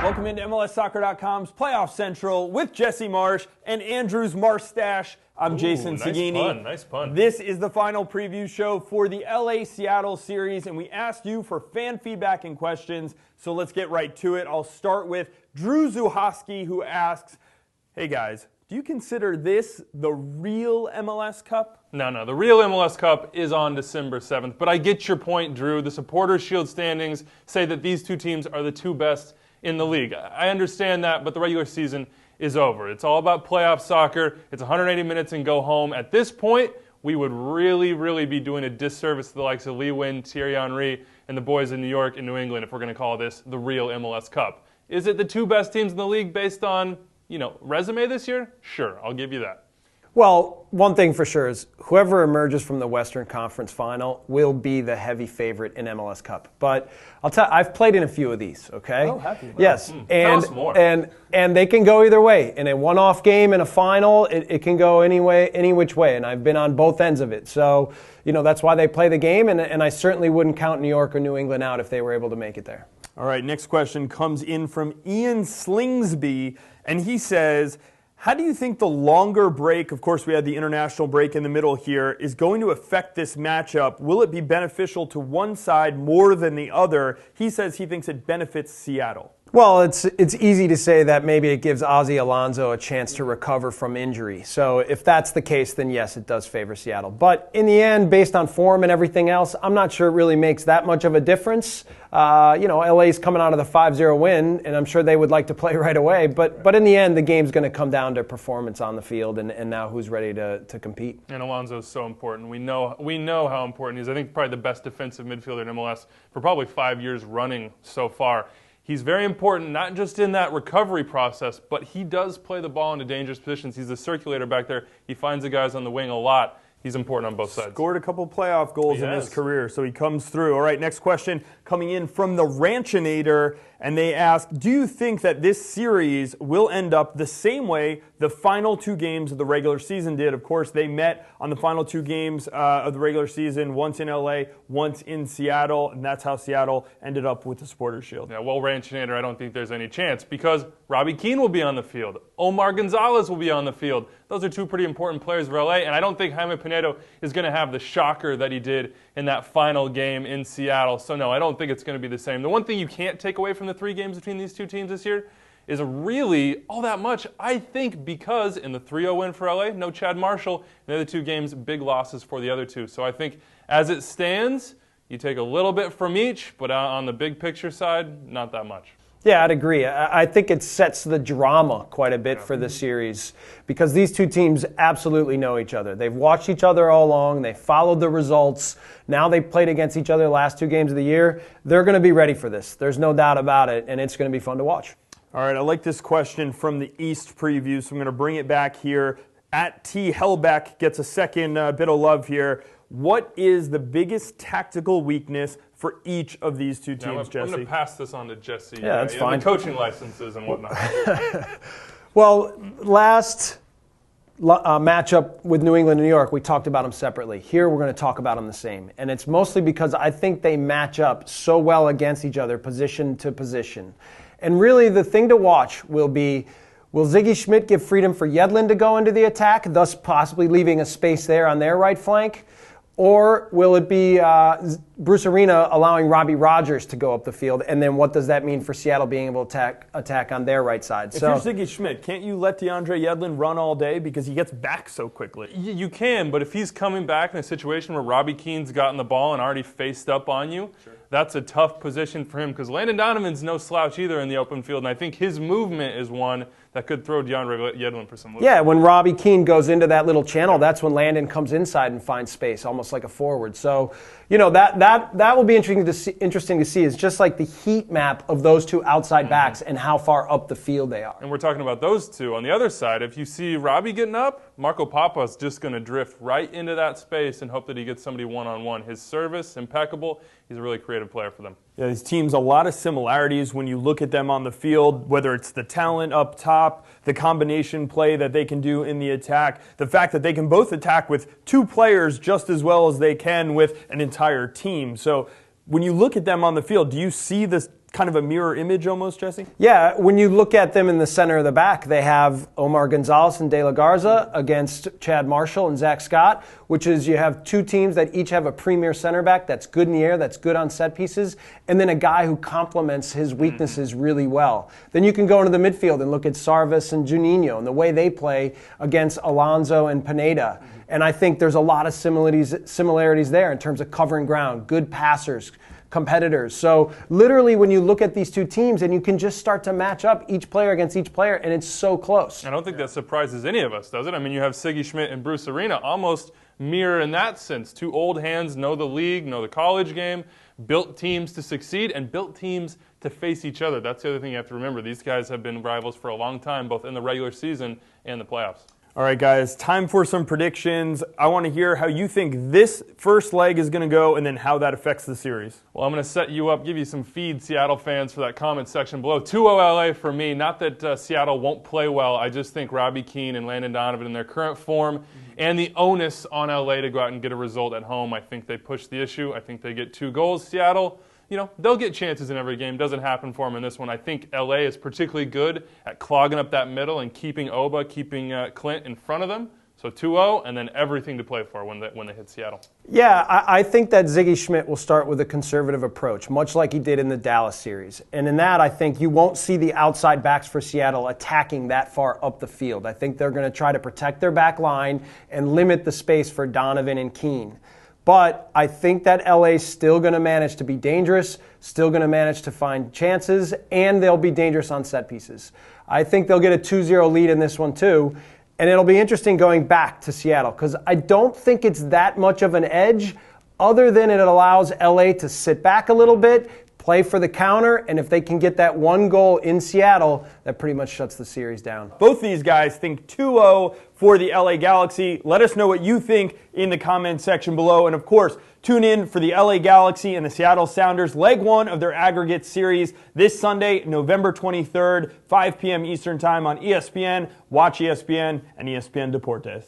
Welcome into MLSsoccer.com's Playoff Central with Jesse Marsch and Andrew's Marstache. I'm Jason Saghini. Nice pun. This is the final preview show for the LA-Seattle series, and we asked you for fan feedback and questions, so let's get right to it. I'll start with Drew Zuhowski, who asks, hey guys, do you consider this the real MLS Cup? No, the real MLS Cup is on December 7th, but I get your point, Drew. The Supporters' Shield standings say that these two teams are the two best in the league. I understand that, but the regular season is over. It's all about playoff soccer. It's 180 minutes and go home. At this point, we would really be doing a disservice to the likes of Lee Nguyen, Thierry Henry, and the boys in New York and New England if we're going to call this the real MLS Cup. Is it the two best teams in the league based on, resume this year? Sure, I'll give you that. Well, one thing for sure is whoever emerges from the Western Conference Final will be the heavy favorite in MLS Cup. But I've played in a few of these, okay? Oh, have you? Yes. Tell us more. And they can go either way. In a one-off game, in a final, it can go any which way. And I've been on both ends of it. So, that's why they play the game. And I certainly wouldn't count New York or New England out if they were able to make it there. All right, next question comes in from Ian Slingsby, and he says, how do you think the longer break, of course we had the international break in the middle here, is going to affect this matchup? Will it be beneficial to one side more than the other? He says he thinks it benefits Seattle. Well, it's easy to say that maybe it gives Ozzie Alonso a chance to recover from injury. So if that's the case, then yes, it does favor Seattle. But in the end, based on form and everything else, I'm not sure it really makes that much of a difference. LA's coming out of the 5-0 win, and I'm sure they would like to play right away. But in the end, the game's going to come down to performance on the field and now who's ready to compete. And Alonso's so important. We know how important he is. I think probably the best defensive midfielder in MLS for probably 5 years running so far. He's very important, not just in that recovery process, but he does play the ball into dangerous positions. He's a circulator back there. He finds the guys on the wing a lot. He's important on both sides. Scored a couple playoff goals in his career, so he comes through. All right, next question coming in from the Ranchinator, and they ask, do you think that this series will end up the same way the final two games of the regular season did? Of course, they met on the final two games of the regular season, once in LA, once in Seattle, and that's how Seattle ended up with the Supporters' Shield. Yeah, well, Ranchinator, I don't think there's any chance because Robbie Keane will be on the field. Omar Gonzalez will be on the field. Those are two pretty important players for LA, and I don't think Jaime Pinedo is going to have the shocker that he did in that final game in Seattle. So, no, I don't think it's going to be the same. The one thing you can't take away from the three games between these two teams this year is really all that much, I think, because in the 3-0 win for LA, no Chad Marshall. In the other two games, big losses for the other two. So I think as it stands, you take a little bit from each, but on the big picture side, not that much. Yeah, I'd agree. I think it sets the drama quite a bit for the series because these two teams absolutely know each other. They've watched each other all along. They followed the results. Now they've played against each other the last two games of the year. They're going to be ready for this. There's no doubt about it, and it's going to be fun to watch. All right, I like this question from the East preview, so I'm going to bring it back here. At T. Hellbeck gets a second bit of love here. What is the biggest tactical weakness for each of these two teams, Jesse? I'm going to pass this on to Jesse. Yeah, that's fine. The coaching licenses and whatnot. Well, last matchup with New England and New York, we talked about them separately. Here, we're going to talk about them the same. And it's mostly because I think they match up so well against each other, position to position. And really, the thing to watch will be, will Ziggy Schmidt give freedom for Yedlin to go into the attack, thus possibly leaving a space there on their right flank? Or will it be Bruce Arena allowing Robbie Rogers to go up the field? And then what does that mean for Seattle being able to attack on their right side? If you're Ziggy Schmidt, can't you let DeAndre Yedlin run all day because he gets back so quickly? You can, but if he's coming back in a situation where Robbie Keane's gotten the ball and already faced up on you, that's a tough position for him because Landon Donovan's no slouch either in the open field, and I think his movement is one that could throw DeAndre Yedlin for some loop. Yeah, when Robbie Keane goes into that little channel, that's when Landon comes inside and finds space, almost like a forward. So, that will be interesting to see. It's just like the heat map of those two outside backs and how far up the field they are. And we're talking about those two. On the other side, if you see Robbie getting up, Marco Papa's just going to drift right into that space and hope that he gets somebody one-on-one. His service, impeccable. He's a really creative player for them. Yeah, these teams, a lot of similarities when you look at them on the field, whether it's the talent up top, the combination play that they can do in the attack, the fact that they can both attack with two players just as well as they can with an entire team. So when you look at them on the field, do you see this kind of a mirror image almost, Jesse? Yeah, when you look at them in the center of the back, they have Omar Gonzalez and De La Garza against Chad Marshall and Zach Scott, which is you have two teams that each have a premier center back that's good in the air, that's good on set pieces, and then a guy who complements his weaknesses really well. Then you can go into the midfield and look at Sarvis and Juninho and the way they play against Alonso and Pineda. And I think there's a lot of similarities there in terms of covering ground, good passers, competitors. So literally when you look at these two teams and you can just start to match up each player against each player, and it's so close. I don't think that surprises any of us, does it? I mean, you have Siggy Schmidt and Bruce Arena almost mirror in that sense. Two old hands, know the league, know the college game, built teams to succeed and built teams to face each other. That's the other thing you have to remember. These guys have been rivals for a long time, both in the regular season and the playoffs. All right, guys, time for some predictions. I want to hear how you think this first leg is going to go and then how that affects the series. Well, I'm going to set you up, give you some feed, Seattle fans, for that comment section below. 2-0 LA for me. Not that Seattle won't play well. I just think Robbie Keane and Landon Donovan in their current form and the onus on LA to go out and get a result at home, I think they push the issue. I think they get 2 goals. Seattle, they'll get chances in every game. Doesn't happen for them in this one. I think LA is particularly good at clogging up that middle and keeping Oba, keeping Clint in front of them. So 2-0, and then everything to play for when they hit Seattle. Yeah, I think that Ziggy Schmidt will start with a conservative approach, much like he did in the Dallas series. And in that, I think you won't see the outside backs for Seattle attacking that far up the field. I think they're going to try to protect their back line and limit the space for Donovan and Keane. But I think that LA's still going to manage to be dangerous, still going to manage to find chances, and they'll be dangerous on set pieces. I think they'll get a 2-0 lead in this one too. And it'll be interesting going back to Seattle because I don't think it's that much of an edge other than it allows LA to sit back a little bit, play for the counter, and if they can get that 1 goal in Seattle, that pretty much shuts the series down. Both these guys think 2-0 for the LA Galaxy. Let us know what you think in the comment section below. And of course, tune in for the LA Galaxy and the Seattle Sounders Leg 1 of their aggregate series this Sunday, November 23rd, 5 p.m. Eastern Time on ESPN. Watch ESPN and ESPN Deportes.